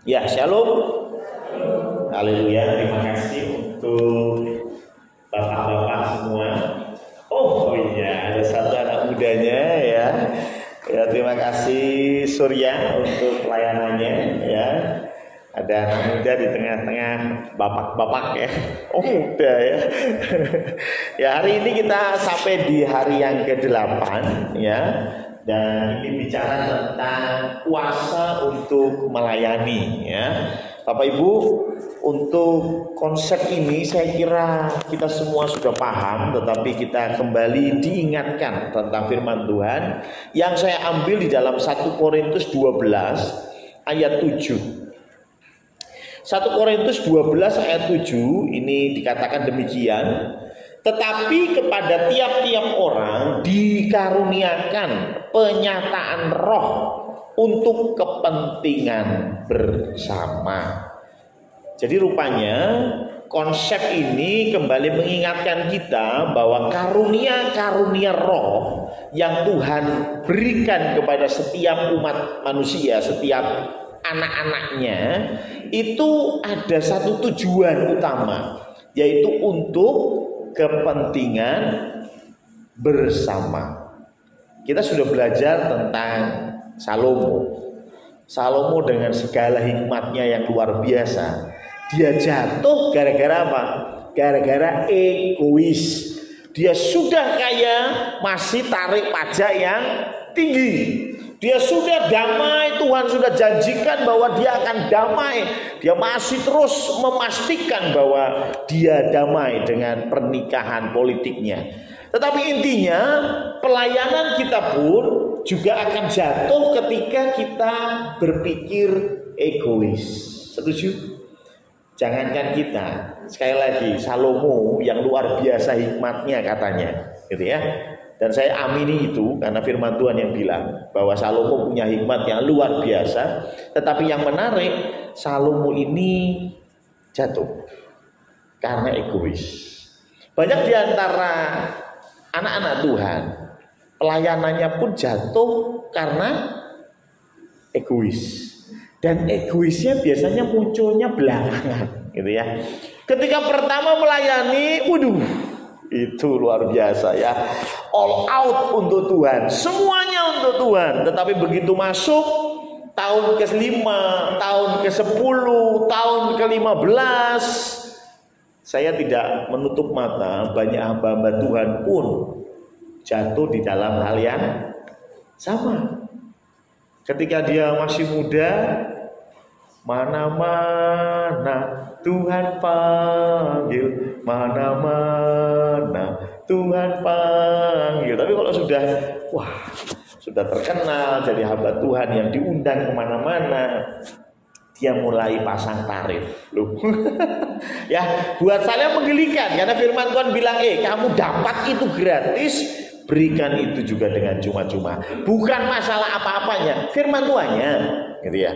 Ya, shalom. Haleluya. Terima kasih untuk bapak-bapak semua. Oh iya, ada satu anak mudanya ya. Ya, terima kasih Surya untuk pelayanannya ya. Ada anak muda di tengah-tengah bapak-bapak ya. Oh muda ya. Ya, hari ini kita sampai di hari yang ke-8 ya. Dan ini bicara tentang kuasa untuk melayani ya. Bapak Ibu, untuk konsep ini saya kira kita semua sudah paham, tetapi kita kembali diingatkan tentang firman Tuhan yang saya ambil di dalam 1 Korintus 12 ayat 7. 1 Korintus 12 ayat 7 ini dikatakan demikian. Tetapi kepada tiap-tiap orang dikaruniakan penyataan roh untuk kepentingan bersama. Jadi rupanya konsep ini kembali mengingatkan kita bahwa karunia-karunia roh yang Tuhan berikan kepada setiap umat manusia, setiap anak-anaknya, itu ada satu tujuan utama, yaitu untuk kepentingan bersama. Kita sudah belajar tentang Salomo. Salomo dengan segala hikmatnya yang luar biasa, dia jatuh gara-gara apa? Gara-gara egois. Dia sudah kaya, masih tarik pajak yang tinggi. Dia sudah damai, Tuhan sudah janjikan bahwa dia akan damai. Dia masih terus memastikan bahwa dia damai dengan pernikahan politiknya. Tetapi intinya pelayanan kita pun juga akan jatuh ketika kita berpikir egois. Setuju? Jangankan kita, sekali lagi Salomo yang luar biasa hikmatnya katanya, gitu ya. Dan saya amini itu karena firman Tuhan yang bilang bahwa Salomo punya hikmat yang luar biasa. Tetapi yang menarik, Salomo ini jatuh karena egois. Banyak di antara anak-anak Tuhan, pelayanannya pun jatuh karena egois. Dan egoisnya biasanya munculnya belakangan, gitu ya. Ketika pertama melayani, waduh, itu luar biasa ya, all out untuk Tuhan, semuanya untuk Tuhan. Tetapi begitu masuk tahun ke-5, tahun ke-10, tahun ke-15, saya tidak menutup mata, banyak hamba-hamba Tuhan pun jatuh di dalam hal yang sama. Ketika dia masih muda, mana-mana Tuhan panggil, mana-mana Tuhan panggil. Tapi kalau sudah terkenal jadi hamba Tuhan yang diundang kemana-mana, dia mulai pasang tarif. Loh. Ya, buat saya menggelikan karena firman Tuhan bilang, kamu dapat itu gratis, berikan itu juga dengan cuma-cuma. Bukan masalah apa-apanya, firman Tuhannya, gitu ya.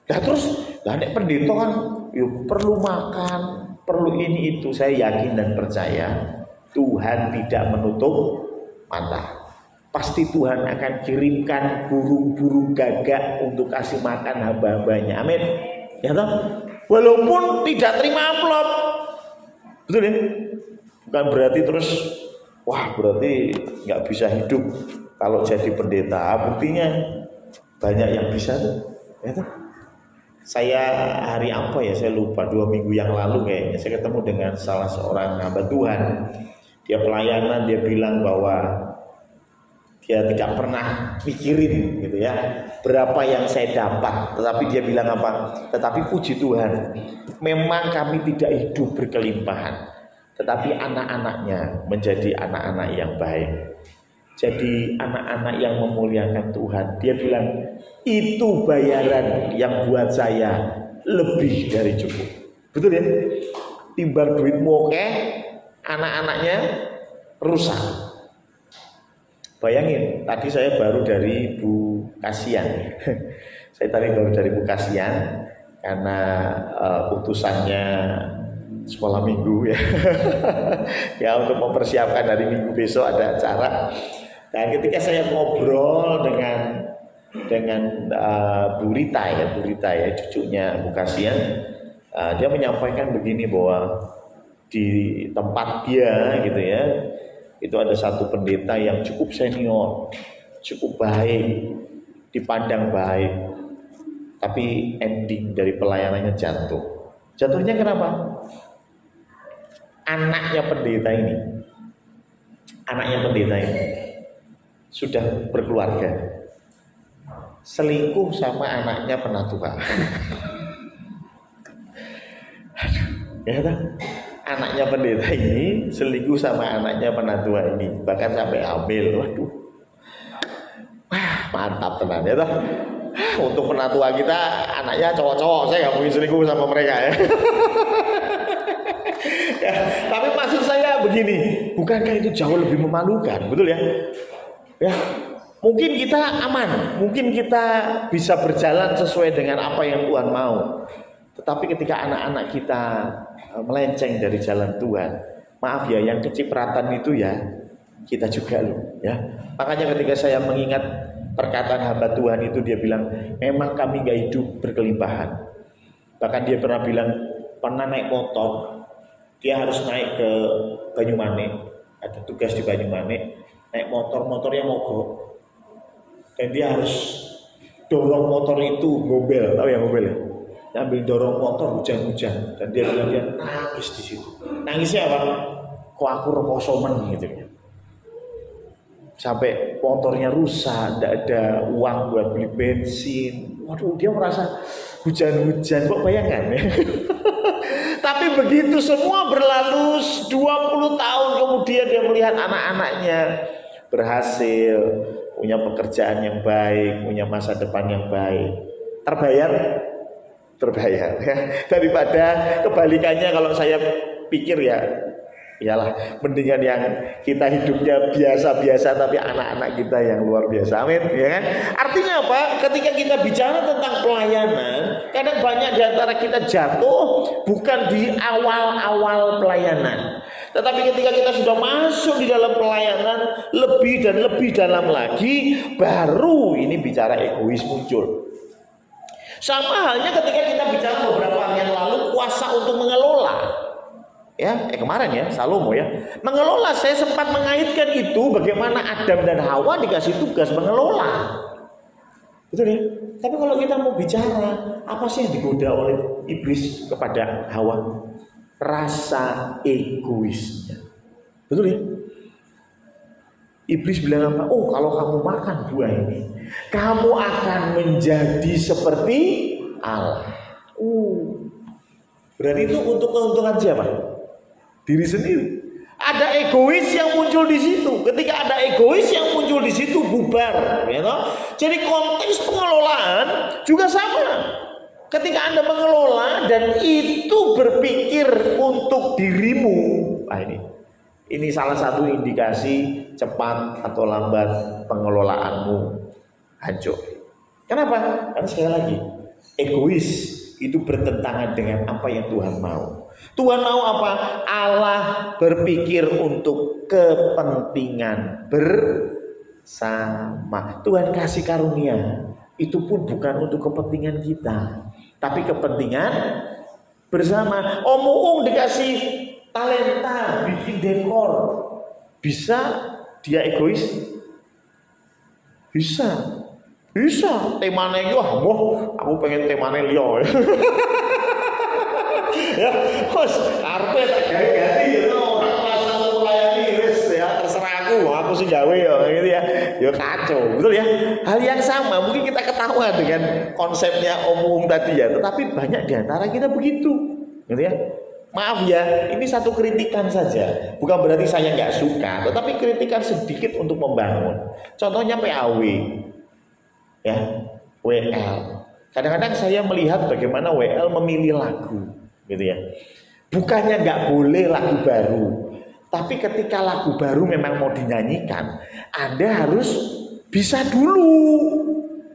Nah terus, nek pendeta kan perlu makan, perlu ini itu. Saya yakin dan percaya Tuhan tidak menutup mata. Pasti Tuhan akan kirimkan burung-burung gagak untuk kasih makan hamba-hambanya. Amin. Ya toh? Walaupun tidak terima amplop. Betul ya? Bukan berarti terus berarti nggak bisa hidup kalau jadi pendeta. Buktinya banyak yang bisa tuh. Ya toh? Saya hari apa ya, saya lupa, 2 minggu yang lalu kayaknya saya ketemu dengan salah seorang hamba Tuhan. Dia pelayanan, dia bilang bahwa dia tidak pernah mikirin gitu ya berapa yang saya dapat, tetapi dia bilang apa? Tetapi puji Tuhan, memang kami tidak hidup berkelimpahan, tetapi anak-anaknya menjadi anak-anak yang baik. Jadi anak-anak yang memuliakan Tuhan. Dia bilang itu bayaran yang buat saya lebih dari cukup. Betul ya? Timbang duit moke, anak-anaknya rusak. Bayangin, tadi saya baru dari Bu Kasian. Saya tadi baru dari Bu Kasian karena utusannya sekolah minggu ya. Ya, untuk mempersiapkan hari Minggu besok ada acara. Dan ketika saya ngobrol dengan Bu Rita ya, cucunya Bu Kasian. Dia menyampaikan begini bahwa di tempat dia gitu ya, itu ada satu pendeta yang cukup senior, cukup baik, dipandang baik, tapi ending dari pelayanannya jatuh. Jatuhnya kenapa? Anaknya pendeta ini sudah berkeluarga, selingkuh sama anaknya penatua. Ya kan? Anaknya pendeta ini selingkuh sama anaknya penatua ini, bahkan sampai hamil. Waduh, wah mantap tenan ya toh. Untuk penatua kita anaknya cowok-cowok, saya nggak mungkin selingkuh sama mereka ya. Ya, tapi maksud saya begini, bukankah itu jauh lebih memalukan, betul ya? Ya, mungkin kita aman, mungkin kita bisa berjalan sesuai dengan apa yang Tuhan mau. Tetapi ketika anak-anak kita melenceng dari jalan Tuhan, maaf ya, yang kecipratan itu ya kita juga loh ya. Makanya ketika saya mengingat perkataan hamba Tuhan itu, dia bilang memang kami gak hidup berkelimpahan. Bahkan dia pernah bilang, pernah naik motor, dia harus naik ke Banyumanik, ada tugas di Banyumanik, naik motornya mogok, dan dia harus dorong motor itu gombel, tahu ya gombel ya? Ambil dorong motor hujan-hujan, dan dia bilang dia nangis di situ. Nangisnya apa? Kok aku reposomen gitu ya. Sampai motornya rusak, tidak ada uang buat beli bensin. Waduh, dia merasa hujan-hujan, kok bayangkan ya. Tapi begitu semua berlalu, 20 tahun kemudian dia melihat anak-anaknya berhasil, punya pekerjaan yang baik, punya masa depan yang baik. Terbayar ya. Daripada kebalikannya, kalau saya pikir ya, iyalah mendingan yang kita hidupnya biasa-biasa tapi anak-anak kita yang luar biasa. Amin, ya kan? Artinya apa? Ketika kita bicara tentang pelayanan, kadang banyak di antara kita jatuh bukan di awal-awal pelayanan, tetapi ketika kita sudah masuk di dalam pelayanan lebih dan lebih dalam lagi, baru ini bicara egois muncul. Sama halnya ketika kita bicara beberapa hari yang lalu kuasa untuk mengelola. Ya, kemarin ya, Salomo ya. Mengelola, saya sempat mengaitkan itu bagaimana Adam dan Hawa dikasih tugas mengelola. Betul ya? Tapi kalau kita mau bicara, apa sih yang digoda oleh iblis kepada Hawa? Rasa egoisnya. Betul ya? Iblis bilang apa? Oh, kalau kamu makan buah ini, kamu akan menjadi seperti Allah. Berarti itu untuk keuntungan siapa? Diri sendiri. Ada egois yang muncul di situ. Ketika ada egois yang muncul di situ, bubar. Ya toh? Jadi konteks pengelolaan juga sama. Ketika Anda mengelola dan itu berpikir untuk dirimu, ini salah satu indikasi cepat atau lambat pengelolaanmu hancur. Kenapa? Karena sekali lagi, egois itu bertentangan dengan apa yang Tuhan mau. Tuhan mau apa? Allah berpikir untuk kepentingan bersama. Tuhan kasih karunia, itu pun bukan untuk kepentingan kita, tapi kepentingan bersama. Om Uung dikasih talenta bikin dekor, bisa dia egois? Bisa. Temane iki aku pengen temane liya. Ya, bos, karpet ganti ya, orang pasang melayani wis ya, terserah aku sih gawe ya gitu ya. Ya kacau, betul ya. Hal yang sama mungkin kita ketawa dengan konsepnya Om Uung tadi ya, tetapi banyak di antara kita begitu, gitu ya. Maaf ya, ini satu kritikan saja. Bukan berarti saya nggak suka, tetapi kritikan sedikit untuk membangun. Contohnya PAW, ya, WL. Kadang-kadang saya melihat bagaimana WL memilih lagu, gitu ya. Bukannya nggak boleh lagu baru, tapi ketika lagu baru memang mau dinyanyikan, Anda harus bisa dulu.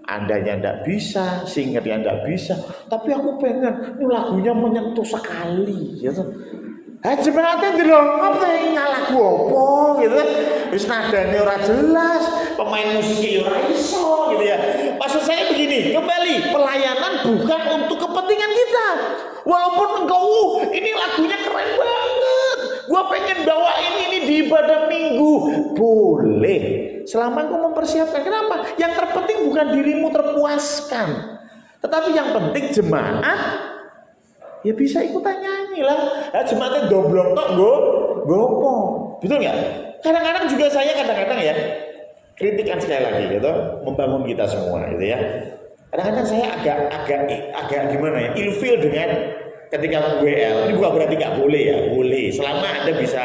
Andanya nggak bisa, singernya nggak bisa, tapi aku pengen ini lagunya menyentuh sekali, gitu. Jemaatnya delok apa ngalah opo gitu. Wis nadane ora jelas, pemain musiknya ora iso gitu ya. Maksud saya begini, kembali pelayanan bukan untuk kepentingan kita. Walaupun engkau ini lagunya keren banget, gua pengen bawain ini di ibadah minggu, boleh. Selama engkau mempersiapkan. Kenapa? Yang terpenting bukan dirimu terpuaskan, tetapi yang penting jemaat ya bisa ikutan nyanyi lah. Jemaatnya domblong tok gopo, betul nggak? Kadang-kadang juga saya kadang-kadang ya kritikan sekali lagi gitu, membangun kita semua gitu ya. Kadang-kadang saya agak gimana ya, ilfil dengan ketika WL. Ini bukan berarti nggak boleh ya, boleh selama Anda bisa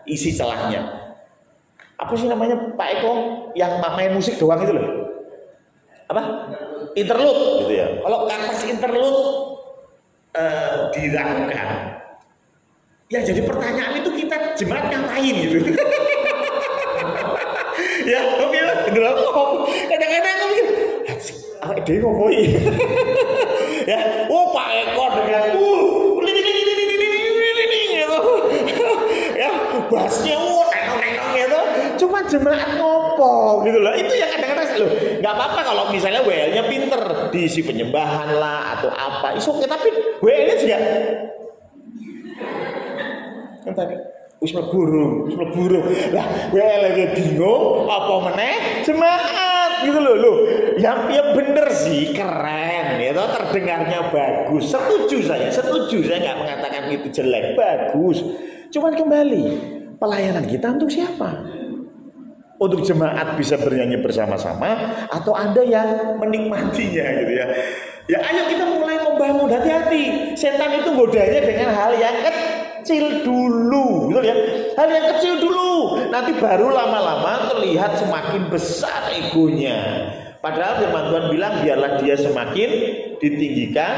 isi celahnya. Apa sih namanya Pak Eko yang main musik doang itu loh? Apa? Interlude gitu ya. Kalau kata interlude dilakukan, ya jadi pertanyaan itu kita jemaat ngapain gitu. Ya oke lah, kadang-kadang aku mikir dia ngomongin ya, Pak Eko dengan gitu ya, bassnya neng gitu, cuma jemaat ngopo gitu loh. Itu yang kadang-kadang loh, nggak apa-apa kalau misalnya WL-nya pinter diisi penyembahan lah atau apa, iso oke, tapi WL-nya juga kan tadi wis mlebu lah, WL lagi bingung apa meneh jemaat gitu loh. Ya bener sih, keren ya, terdengarnya bagus, setuju saya nggak mengatakan itu jelek, bagus. Cuman kembali, pelayanan kita untuk siapa? Untuk jemaat bisa bernyanyi bersama-sama, atau Anda yang menikmatinya gitu ya. Ya ayo kita mulai membangun, hati-hati. Setan itu godanya dengan hal yang kecil dulu, gitu ya. Hal yang kecil dulu, nanti baru lama-lama terlihat semakin besar egonya. Padahal firman Tuhan bilang biarlah dia semakin ditinggikan,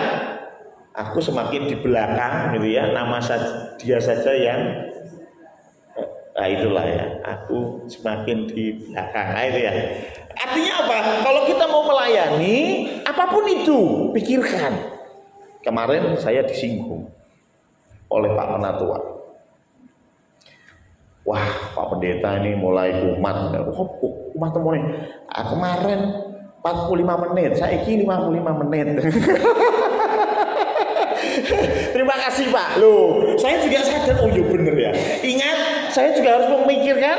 aku semakin di belakang gitu ya. Nama dia saja yang itulah ya, aku semakin di belakang. Itu ya. Artinya apa? Kalau kita mau melayani apapun itu, pikirkan. Kemarin saya disinggung oleh Pak Penatua. Wah, Pak Pendeta ini mulai kumat. Kumat temunya. Kemarin 45 menit, saya ini 55 menit. Terima kasih Pak. Loh, saya juga sadar, oh iya bener ya. Ingat, saya juga harus memikirkan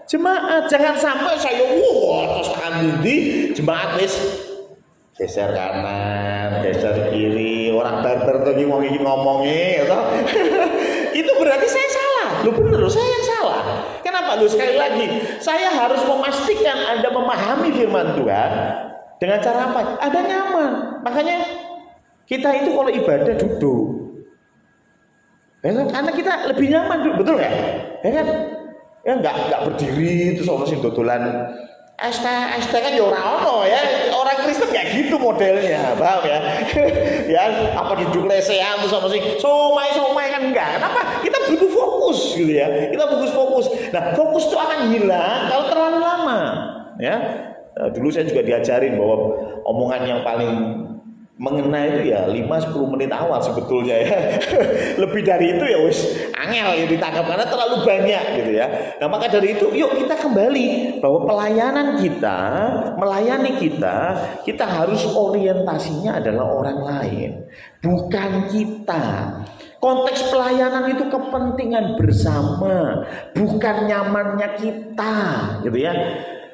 jemaat. Jangan sampai saya terus andi jemaat wis geser kanan, geser kiri, orang barbar lagi ngomongnya gitu. Itu berarti saya salah. Loh bener, saya yang salah. Kenapa? Loh sekali lagi, saya harus memastikan Anda memahami firman Tuhan dengan cara apa? Anda nyaman. Makanya kita itu kalau ibadah duduk, ya kan? Karena kita lebih nyaman duduk, betul nggak? Ya kan? Ya nggak berdiri terus orang sing dodolan ST kan ya orang ya, orang Kristen kayak gitu modelnya, paham ya? Ya apa duduk lesehan terus orang sing somai kan enggak? Kenapa? Kita butuh fokus gitu ya. Kita fokus. Nah fokus itu akan hilang kalau terlalu lama. Ya dulu saya juga diajarin bahwa omongan yang paling mengena itu ya 5-10 menit awal sebetulnya ya. Lebih dari itu ya wis angel ya ditangkap karena terlalu banyak gitu ya. Nah maka dari itu yuk kita kembali bahwa pelayanan kita, melayani kita harus orientasinya adalah orang lain, bukan kita. Konteks pelayanan itu kepentingan bersama, bukan nyamannya kita gitu ya.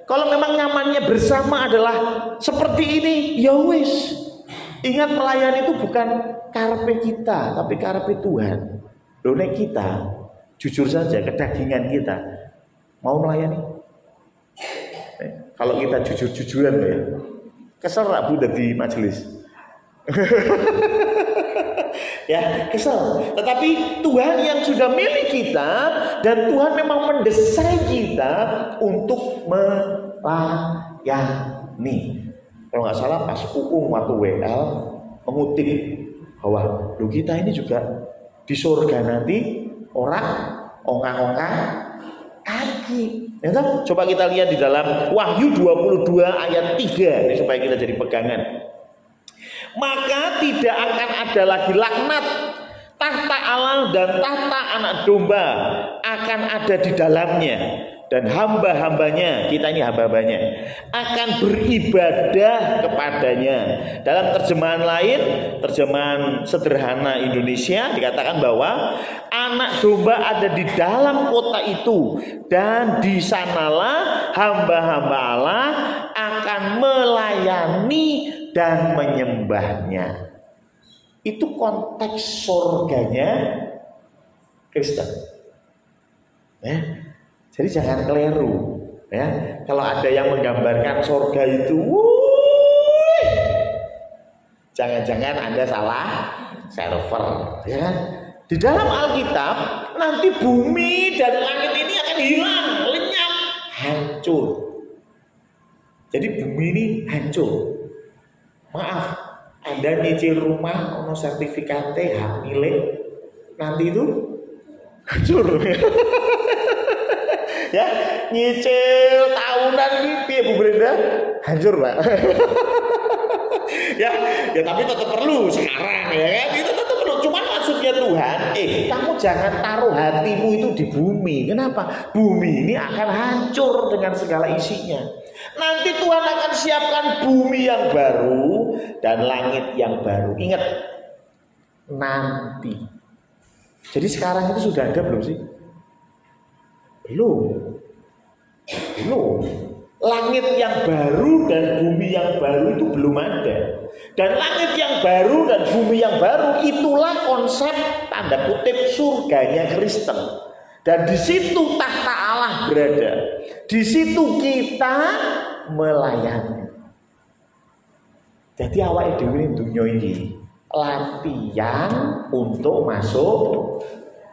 Kalau memang nyamannya bersama adalah seperti ini, ya wis. Ingat melayani itu bukan karepe kita, tapi karepe Tuhan. Loh nek kita, jujur saja kedagingan kita mau melayani. Kalau kita jujur-jujuran ya, kesel Rabu dari majelis. Ya kesel. Tetapi Tuhan yang sudah milik kita dan Tuhan memang mendesain kita untuk melayani. Kalau nggak salah pas Uung waktu WL mengutip bahwa lu kita ini juga di surga nanti orang ongkang-ongkang kaki. Ya, coba kita lihat di dalam Wahyu 22 ayat 3 ini supaya kita jadi pegangan. Maka tidak akan ada lagi laknat, Tahta Allah dan tahta anak domba akan ada di dalamnya, dan hamba-hambanya, kita ini hamba-hambanya, akan beribadah kepadanya. Dalam terjemahan lain, terjemahan sederhana Indonesia, dikatakan bahwa anak domba ada di dalam kota itu, dan di sanalah hamba-hamba Allah akan melayani dan menyembahnya. Itu konteks surganya Kristen. Ya. Jadi jangan keliru. Ya. Kalau ada yang menggambarkan surga itu, jangan-jangan Anda salah server. Ya. Di dalam Alkitab nanti bumi dan langit ini akan hilang, lenyap, hancur. Jadi bumi ini hancur. Maaf, Anda nyicil rumah, ono sertifikatnya hak milik, nanti itu hancur. Ya, nyicil tahunan ini piye Bu Brenda? Hancur, Pak. ya tapi tetap perlu sekarang ya kan? Itu tetap perlu. Cuman maksudnya Tuhan, kamu jangan taruh hatimu itu di bumi. Kenapa? Bumi ini akan hancur dengan segala isinya. Nanti Tuhan akan siapkan bumi yang baru dan langit yang baru. Ingat, nanti. Jadi sekarang itu sudah ada belum sih? Belum. Langit yang baru dan bumi yang baru itu belum ada. Dan langit yang baru dan bumi yang baru itulah konsep tanda kutip surganya Kristen. Dan di situ tahta Allah berada. Di situ kita melayani. Jadi awake dhewe dunya iki latihan untuk masuk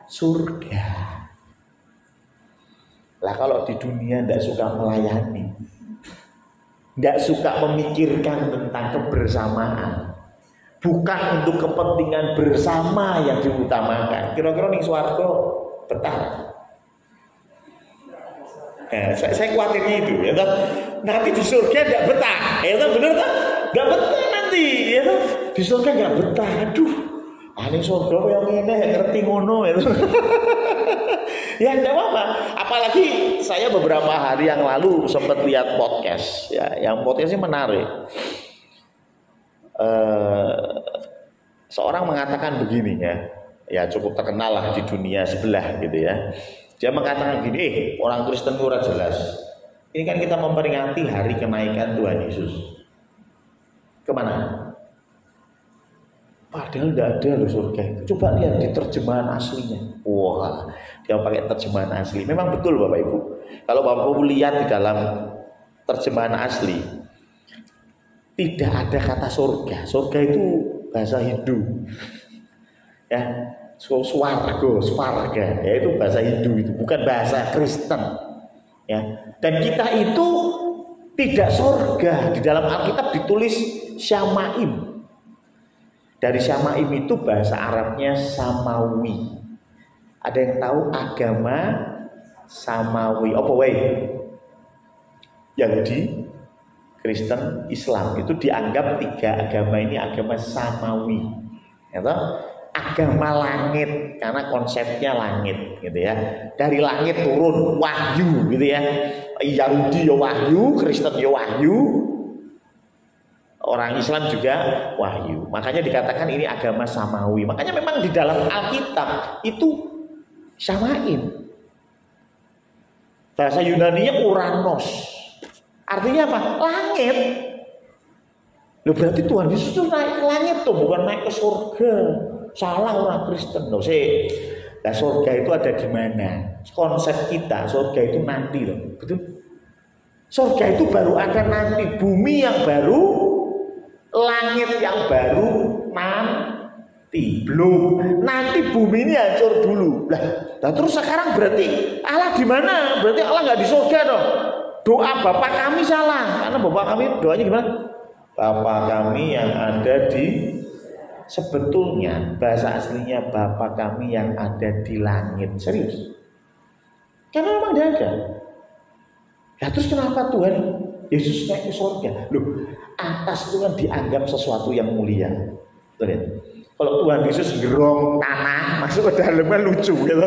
surga. Lah kalau di dunia tidak suka melayani, tidak suka memikirkan tentang kebersamaan, bukan untuk kepentingan bersama yang diutamakan, kira-kira ning swarga betah. Saya khawatirnya itu, ya toh. Nanti di surga tidak betah, ya toh, benar toh? Tidak betah nanti, ya toh. Di surga nggak betah, aduh. Ning surga yang ngene ngerti ngono, ya toh. Ya tidak apa-apa. Apalagi saya beberapa hari yang lalu sempat lihat podcast, ya, yang podcastnya menarik. Seorang mengatakan begini ya cukup terkenal lah di dunia sebelah gitu ya. Dia mengatakan gini, orang Kristen itu jelas. Ini kan kita memperingati hari kenaikan Tuhan Yesus. Kemana? Padahal tidak ada loh surga. Coba lihat di terjemahan aslinya. Wah, dia pakai terjemahan asli. Memang betul Bapak Ibu. Kalau Bapak Ibu lihat di dalam terjemahan asli, tidak ada kata surga. Surga itu bahasa Hindu. Ya, swarga, ya itu bahasa Hindu itu, bukan bahasa Kristen. Ya, dan kita itu tidak surga. Di dalam Alkitab ditulis Syamaim. Dari Syamaim itu bahasa Arabnya Samawi. Ada yang tahu agama Samawi? Apa wae? Yahudi, Kristen, Islam itu dianggap tiga agama ini agama Samawi. Ya toh? Agama langit karena konsepnya langit gitu ya. Dari langit turun wahyu gitu ya. Yahudi ya wahyu, Kristen ya wahyu. Orang Islam juga wahyu. Makanya dikatakan ini agama samawi. Makanya memang di dalam Alkitab itu Syamaim. Bahasa Yunani-nya Uranos. Artinya apa? Langit. Loh berarti Tuhan Yesus itu naik ke langit tuh, bukan naik ke surga. Salah orang Kristen loh. Nah, surga itu ada di mana? Konsep kita surga itu nanti loh. Betul? Surga itu baru ada nanti, bumi yang baru, langit yang baru nanti. Belum. Nanti bumi ini hancur dulu. Nah, terus sekarang berarti Allah di mana? Berarti Allah nggak di surga dong. Doa Bapa kami salah. Karena Bapa kami doanya gimana? Bapa kami yang ada di, sebetulnya bahasa aslinya Bapa kami yang ada di langit. Serius. Karena memang dia ada. Nah, terus kenapa Tuhan Yesus naik ke surga? Loh, atas itu kan dianggap sesuatu yang mulia. Betul ya? Kalau Tuhan Yesus gerong tanah masuk ke dalam kan lucu gitu.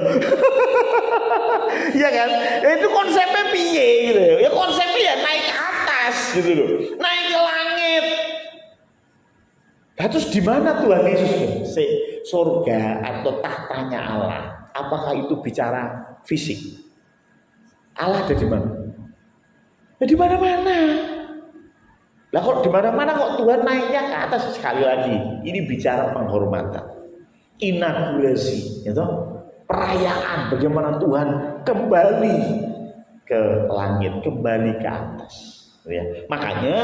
Iya kan? Ya itu konsepnya piye gitu. Ya konsepnya ya naik ke atas gitu loh. Naik ke langit. Nah, terus di mana Tuhan Yesus? Surga atau tahtanya Allah. Apakah itu bicara fisik? Allah ada di mana? Ya di mana-mana. Lah kok di mana-mana kok Tuhan naiknya ke atas sekali lagi. Ini bicara penghormatan. Inaugurasi, gitu. Perayaan bagaimana Tuhan kembali ke langit, kembali ke atas. Ya. Makanya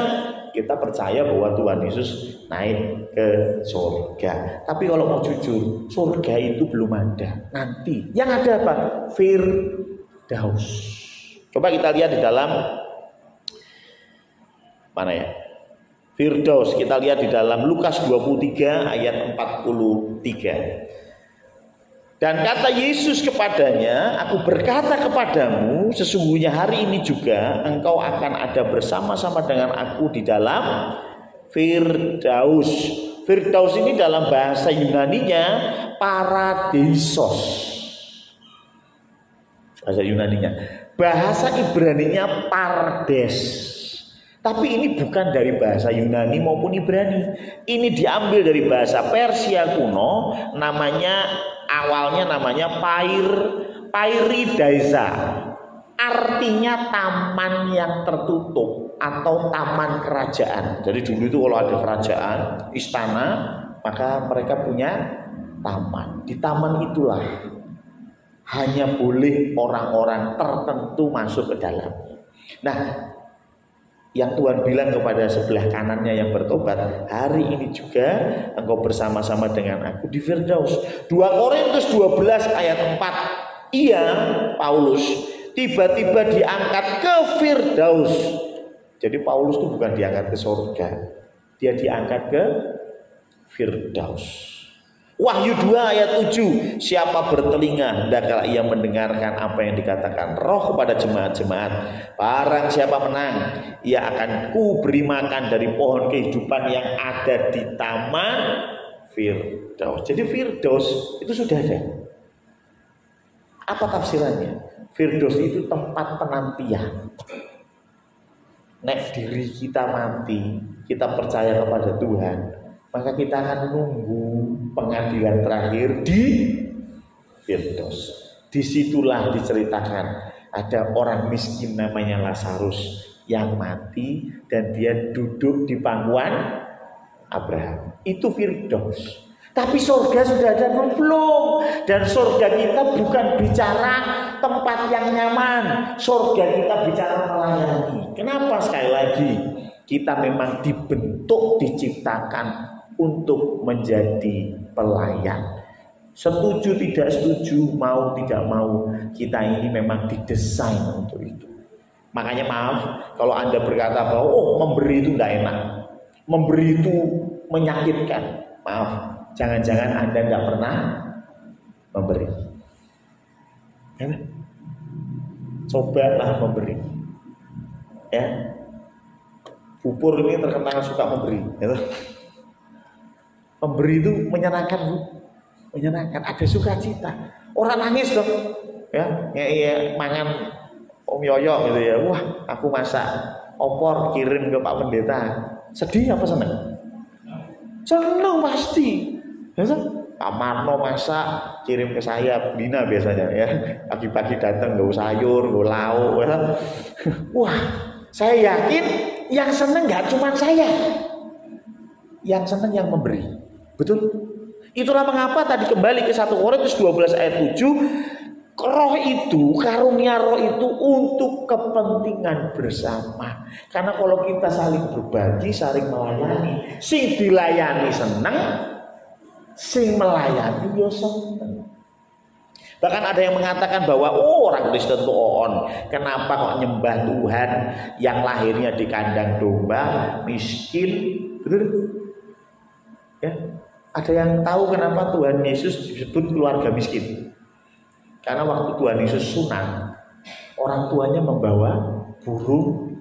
kita percaya bahwa Tuhan Yesus naik ke surga. Tapi kalau mau jujur, surga itu belum ada. Nanti yang ada apa? Firdaus. Coba kita lihat di dalam mana ya? Firdaus, kita lihat di dalam Lukas 23 ayat 43. Dan kata Yesus kepadanya, aku berkata kepadamu, sesungguhnya hari ini juga engkau akan ada bersama-sama dengan aku di dalam Firdaus. Firdaus ini dalam bahasa Yunaninya paradisos. Bahasa Yunaninya. Bahasa Ibraninya pardes. Tapi ini bukan dari bahasa Yunani maupun Ibrani. Ini diambil dari bahasa Persia kuno, awalnya namanya Pairidaiza. Artinya taman yang tertutup atau taman kerajaan. Jadi dulu itu kalau ada kerajaan, istana, maka mereka punya taman. Di taman itulah hanya boleh orang-orang tertentu masuk ke dalamnya. Nah, yang Tuhan bilang kepada sebelah kanannya yang bertobat, hari ini juga engkau bersama-sama dengan aku di Firdaus. 2 Korintus 12 ayat 4. Ia, Paulus, tiba-tiba diangkat ke Firdaus. Jadi Paulus itu bukan diangkat ke surga, dia diangkat ke Firdaus. Wahyu 2 ayat 7. Siapa bertelinga hendaklah ia mendengarkan apa yang dikatakan Roh kepada jemaat-jemaat. Barang siapa menang, ia akan kuberi makan dari pohon kehidupan yang ada di taman Firdaus. Jadi Firdaus itu sudah ada. Apa tafsirannya? Firdaus itu tempat penantian. Nek diri kita mati, kita percaya kepada Tuhan, maka kita akan menunggu pengadilan terakhir di Firdaus. Disitulah diceritakan ada orang miskin namanya Lazarus yang mati dan dia duduk di pangkuan Abraham. Itu Firdaus. Tapi surga sudah ada belum? Dan surga kita bukan bicara tempat yang nyaman. Surga kita bicara melayani. Kenapa? Sekali lagi, kita memang dibentuk, diciptakan untuk menjadi pelayan. Setuju tidak setuju, mau tidak mau, kita ini memang didesain untuk itu. Makanya maaf kalau Anda berkata bahwa memberi itu tidak enak, memberi itu menyakitkan. Maaf, jangan-jangan Anda tidak pernah memberi. Ya, cobalah memberi. Ya, Pupur ini terkenal suka memberi. Ya. Memberi itu menyenangkan, Bu. Menyenangkan, ada sukacita. Orang nangis dong. Ya, mangan Om Yoyo gitu ya. Wah, aku masak opor kirim ke Pak Pendeta. Sedih apa seneng? Seneng pasti. Ya, Pak Marno masak kirim ke saya, Dina biasanya ya. Pagi-pagi datang nggak sayur, nggak lauk. Ya. Wah, saya yakin yang seneng nggak cuma saya. Yang seneng yang memberi. Betul? Itulah mengapa tadi kembali ke 1 Korintus 12 ayat 7, roh itu, karunia roh itu untuk kepentingan bersama. Karena kalau kita saling berbagi, saling melayani, sing dilayani seneng, sing melayani yo seneng. Bahkan ada yang mengatakan bahwa orang Kristen itu kenapa kok nyembah Tuhan yang lahirnya di kandang domba, miskin, betul? Ya. Ada yang tahu kenapa Tuhan Yesus disebut keluarga miskin? Karena waktu Tuhan Yesus sunat, orang tuanya membawa burung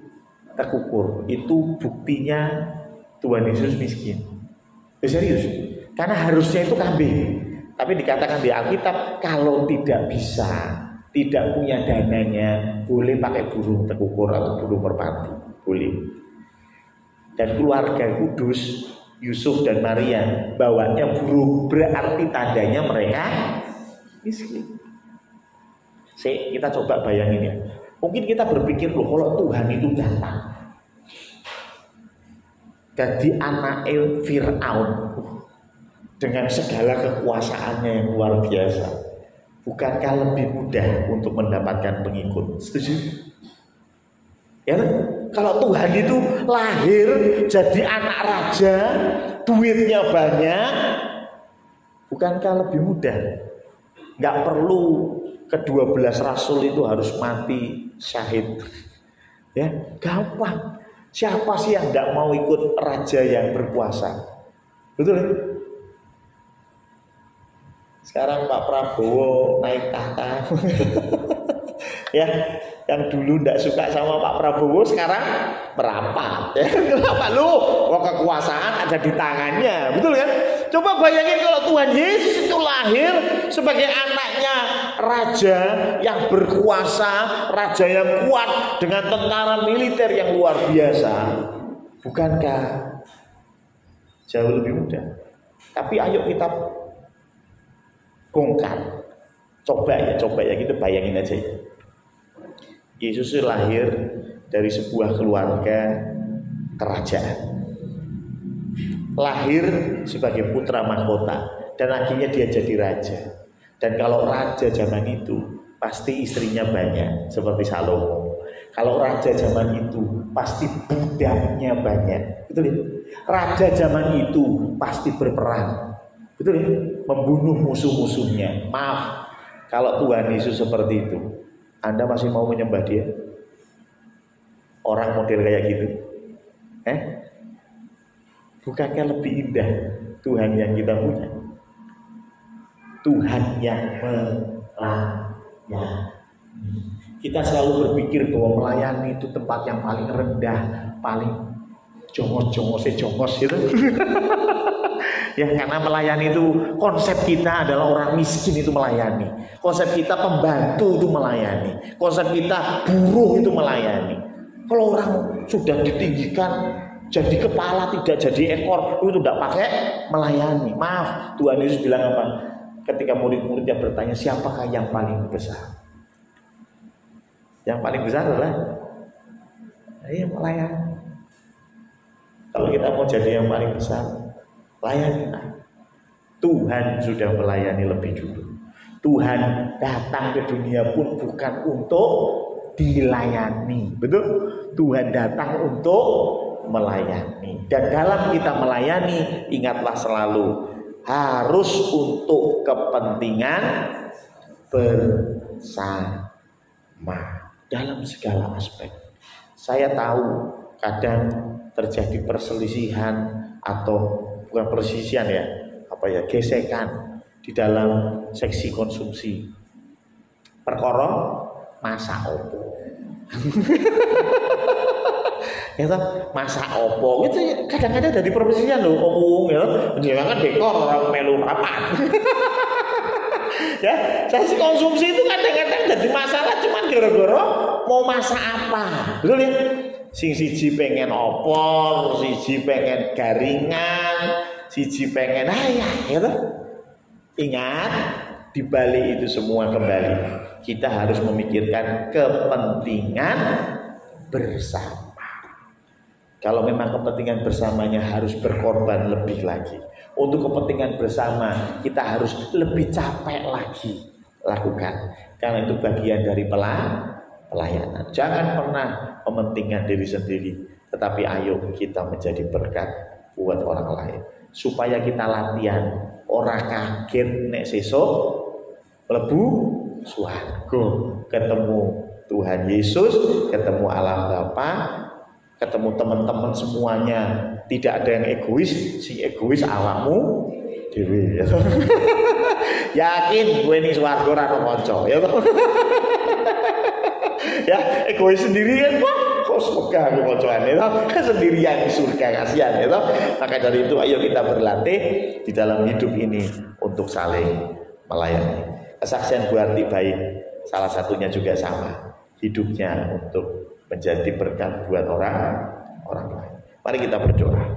tekukur. Itu buktinya Tuhan Yesus miskin. Serius. Karena harusnya itu kambing. Tapi dikatakan di Alkitab kalau tidak bisa, tidak punya dananya, boleh pakai burung tekukur atau burung merpati, boleh. Dan keluarga kudus Yusuf dan Maria bawanya burung, berarti tandanya mereka miskin. Kita coba bayangin ya. Mungkin kita berpikir loh, kalau Tuhan itu datang jadi anak Fir'aun dengan segala kekuasaannya yang luar biasa, bukankah lebih mudah untuk mendapatkan pengikut? Setuju? Ya, kalau Tuhan itu lahir jadi anak raja, duitnya banyak, bukankah lebih mudah? Nggak perlu ke-12 rasul itu harus mati syahid. Ya, gampang. Siapa sih yang nggak mau ikut raja yang berkuasa? Betul? Sekarang Pak Prabowo naik tahta. Ya, yang dulu tidak suka sama Pak Prabowo sekarang merapat. Ya, kenapa lu? Wah, kekuasaan ada di tangannya, betul kan? Coba bayangin kalau Tuhan Yesus itu lahir sebagai anaknya raja yang berkuasa, raja yang kuat dengan tentara militer yang luar biasa. Bukankah jauh lebih mudah? Tapi ayo kita bongkar. Coba ya kita bayangin aja. Yesus lahir dari sebuah keluarga kerajaan. Lahir sebagai putra mahkota dan akhirnya dia jadi raja. Dan kalau raja zaman itu pasti istrinya banyak seperti Salomo. Kalau raja zaman itu pasti budaknya banyak. Betul ya? Raja zaman itu pasti berperang. Betul ya? Membunuh musuh-musuhnya. Maaf, kalau Tuhan Yesus seperti itu, Anda masih mau menyembah dia? Orang model kayak gitu? Bukankah lebih indah Tuhan yang kita punya? Tuhan yang melayani. Kita selalu berpikir bahwa melayani itu tempat yang paling rendah, paling jongos gitu. Ya, karena melayani itu konsep kita adalah orang miskin itu melayani. Konsep kita pembantu itu melayani. Konsep kita buruh itu melayani. Kalau orang sudah ditinggikan jadi kepala tidak jadi ekor, itu tidak pakai melayani. Maaf, Tuhan Yesus bilang apa? Ketika murid-muridnya bertanya siapakah yang paling besar? Yang paling besar adalah melayani. Kalau kita mau jadi yang paling besar, layani. Tuhan sudah melayani lebih dulu. Tuhan datang ke dunia pun bukan untuk dilayani, betul? Tuhan datang untuk melayani. Dan dalam kita melayani, ingatlah selalu harus untuk kepentingan bersama dalam segala aspek. Saya tahu kadang terjadi perselisihan atau bukan perselisihan ya, gesekan di dalam seksi konsumsi. Perkara masak opo. Ya kan, masak opo itu kadang-kadang dari perselisihan loh, omong ya, jangan dekor orang melu rapat. Ya, seksi konsumsi itu kadang-kadang jadi masalah cuman gara-gara mau masak apa, betul ya? Siji pengen opor, siji pengen garingan, siji pengen gitu. Ingat, di balik itu semua kembali kita harus memikirkan kepentingan bersama. Kalau memang kepentingan bersamanya harus berkorban lebih lagi. Untuk kepentingan bersama kita harus lebih capek lagi lakukan. Karena itu bagian dari pelayanan. Jangan pernah mementingkan diri sendiri, tetapi ayo kita menjadi berkat buat orang lain. Supaya kita latihan, ora kaget nek sesuk mlebu swarga, ketemu Tuhan Yesus, ketemu Allah Bapa, ketemu teman-teman semuanya. Tidak ada yang egois, si egois awakmu dhewe. Yakin kowe ning swarga ora ono kanca, ya toh? Ya, egois sendiri kan, kok semoga aku mocoan itu sendirian di surga kasihan itu. Maka dari itu ayo kita berlatih di dalam hidup ini untuk saling melayani. Kesaksian Bu Arti baik, salah satunya juga sama, hidupnya untuk menjadi berkat buat orang lain. Mari kita berdoa.